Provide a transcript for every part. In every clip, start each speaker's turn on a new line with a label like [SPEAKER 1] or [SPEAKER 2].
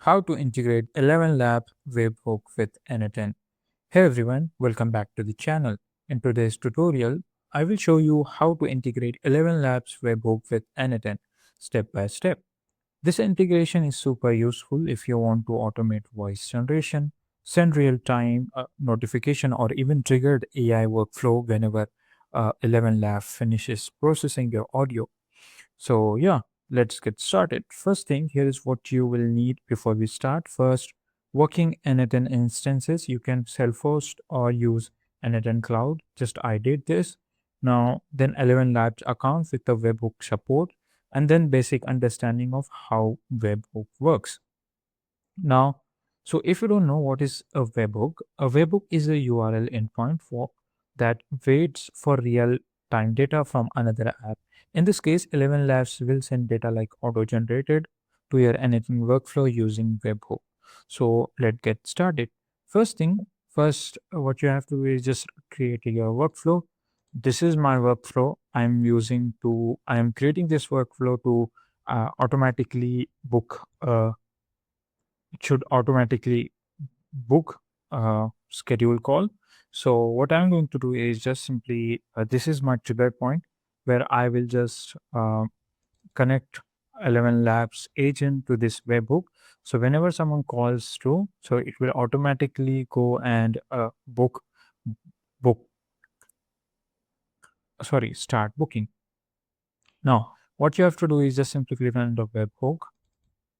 [SPEAKER 1] how to integrate ElevenLabs Webhook with n8n. Hey everyone, welcome back to the channel. In today's tutorial, I will show you how to integrate ElevenLabs Webhook with n8n step by step. This integration is super useful if you want to automate voice generation, send real-time notification, or even trigger the AI workflow whenever ElevenLabs finishes processing your audio. So yeah, let's get started. First thing, here is what you will need before we start. First, working n8n instances. You can self-host or use n8n Cloud. Just I did this. Now, then ElevenLabs account with the webhook support, and then basic understanding of how webhook works. Now, so if you don't know what is a webhook is a URL endpoint for that waits for real time data from another app. In this case, ElevenLabs will send data like auto-generated to your anything workflow using webhook. So let's get started. First thing, first what you have to do is just create your workflow. This is my workflow. I am creating this workflow to automatically book it should automatically book a schedule call. So what I'm going to do is just simply this is my trigger point where I will just connect ElevenLabs agent to this webhook. So whenever someone calls through, so it will automatically go and book start booking. Now what you have to do is just simply click on the webhook,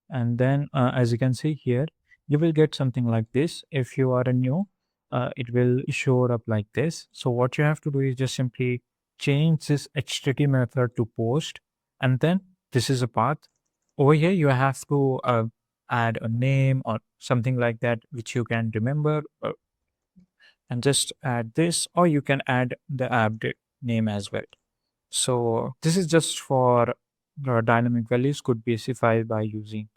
[SPEAKER 1] and then as you can see here, you will get something like this. If you are a new, it will show up like this. So what you have to do is just simply change this http method to post, and then this is a path. Over here you have to add a name or something like that which you can remember, and just add this, or you can add the name as well. So this is just for dynamic values could be specified by using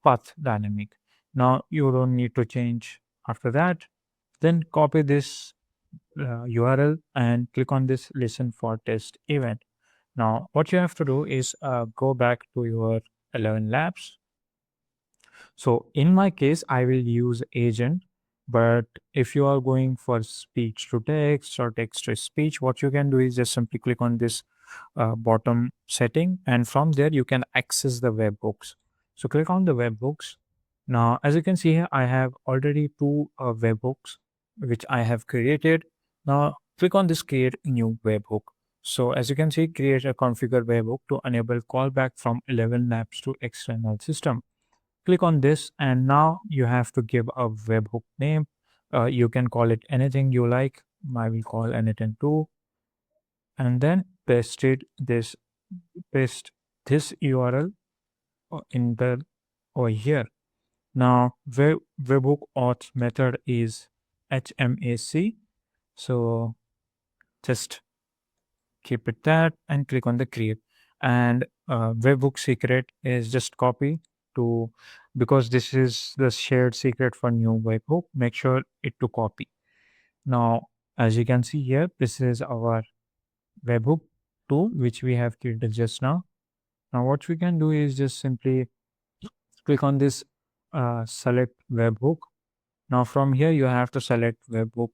[SPEAKER 1] path dynamic. Now you don't need to change after that. Then copy this URL and click on this listen for test event. Now what you have to do is go back to your 11 labs. So in my case, I will use agent. But if you are going for speech to text or text to speech, what you can do is just simply click on this bottom setting, and from there you can access the webhooks. So click on the webhooks. Now, as you can see here, I have already two webhooks which I have created. Now click on this create new webhook. So as you can see, create a configure webhook to enable callback from 11 labs to external system. Click on this, and now you have to give a webhook name. You can call it anything you like. I will call anything 2, and then paste this URL in the over here. Now webhook auth method is HMAC. So just keep it that and click on the create. And webhook secret is just copy to, because this is the shared secret for new webhook, make sure it to copy. Now as you can see here, this is our webhook tool which we have created just now. Now what we can do is just simply click on this select webhook. Now from here you have to select webhook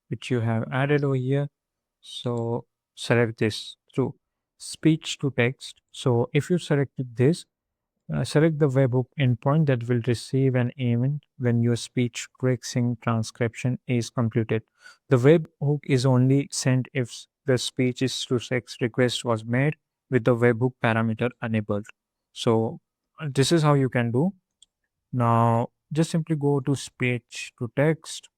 [SPEAKER 1] which you have added over here. So select this through speech to text. So if you selected this, select the webhook endpoint that will receive an event when your speech tracing transcription is completed. The webhook is only sent if the speech is to text request was made with the webhook parameter enabled. So this is how you can do. Now just simply go to speech to text,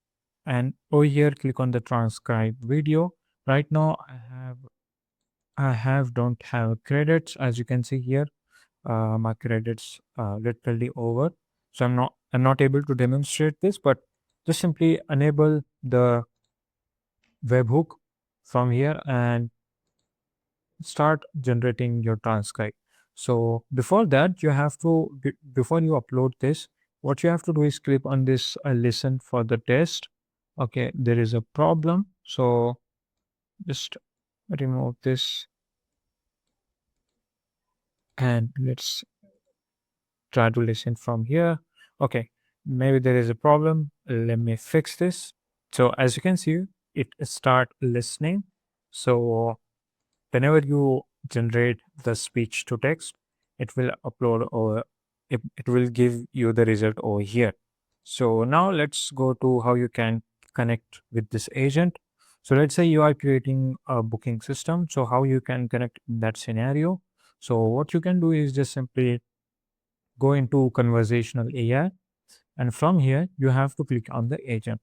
[SPEAKER 1] and over here click on the transcribe video. Right now I have don't have credits. As you can see here, my credits literally over, so I'm not able to demonstrate this, but just simply enable the webhook from here and start generating your transcribe. So before that, you have to before you upload this, what you have to do is click on this listen for the test. Okay, there is a problem, so just remove this and let's try to listen from here. Okay, maybe there is a problem. Let me fix this. So as you can see, it start listening. So whenever you generate the speech to text, it will upload or it will give you the result over here. So now let's go to how you can connect with this agent. So let's say you are creating a booking system. So how you can connect in that scenario? So what you can do is just simply go into conversational AI, and from here you have to click on the agent.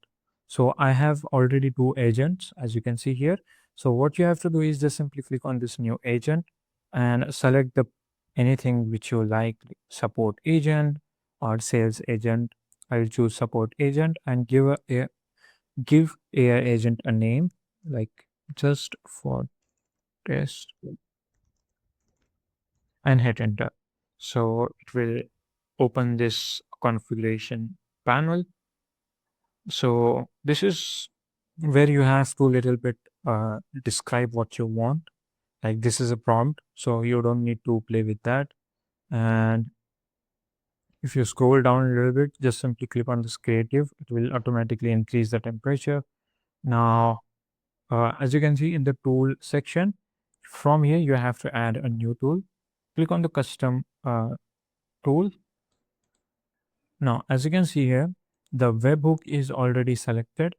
[SPEAKER 1] So I have already two agents, as you can see here. So what you have to do is just simply click on this new agent and select the anything which you like, support agent or sales agent. I'll choose support agent and give AI agent a name, like just for test, and hit enter. So it will open this configuration panel. So this is where you have to little bit describe what you want. Like this is a prompt, so you don't need to play with that. And if you scroll down a little bit, just simply click on this creative. It will automatically increase the temperature. Now, as you can see in the tool section, from here you have to add a new tool. Click on the custom tool. Now, as you can see here, the webhook is already selected.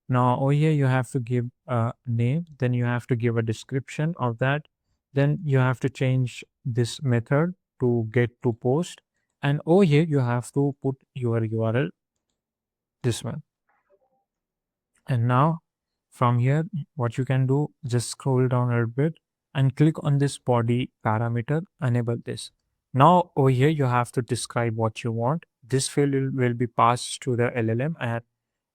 [SPEAKER 1] Now over here you have to give a name, then you have to give a description of that. Then you have to change this method to get to post. And over here you have to put your URL, this one. And now from here, what you can do, just scroll down a little bit and click on this body parameter, enable this. Now over here you have to describe what you want. This field will be passed to the LLM, and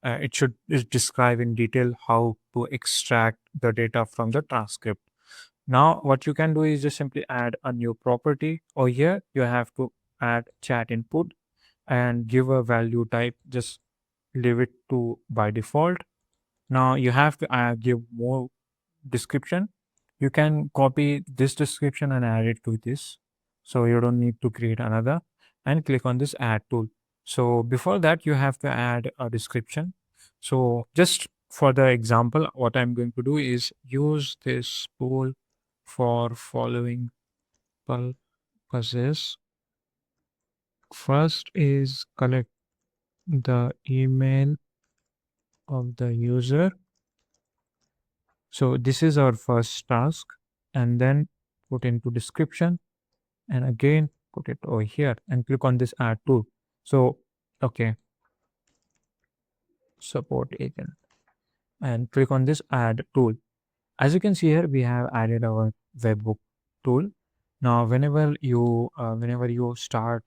[SPEAKER 1] it should describe in detail how to extract the data from the transcript. Now, what you can do is just simply add a new property. Or here, you have to add chat input and give a value type. Just leave it to by default. Now, you have to give more description. You can copy this description and add it to this. So you don't need to create another, and click on this add tool. So before that, you have to add a description. So just for the example, what I'm going to do is use this tool for following purposes. First is collect the email of the user. So this is our first task, and then put into description, and again put it over here and click on this add tool. So okay, support agent, and click on this add tool. As you can see here, we have added our webhook tool. Now whenever you start,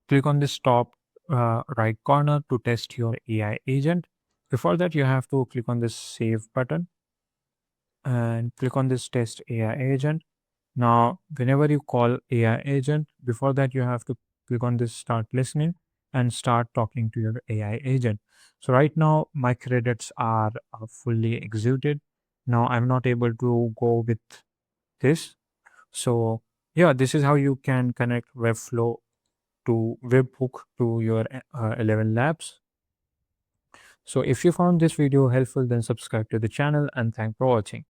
[SPEAKER 1] click on this top right corner to test your AI agent. Before that, you have to click on this save button and click on this test AI agent. Now, whenever you call AI agent, before that, you have to click on this start listening and start talking to your AI agent. So right now, my credits are fully executed. Now I'm not able to go with this. So yeah, this is how you can connect Webflow to Webhook to your 11 Labs. So if you found this video helpful, then subscribe to the channel, and thanks for watching.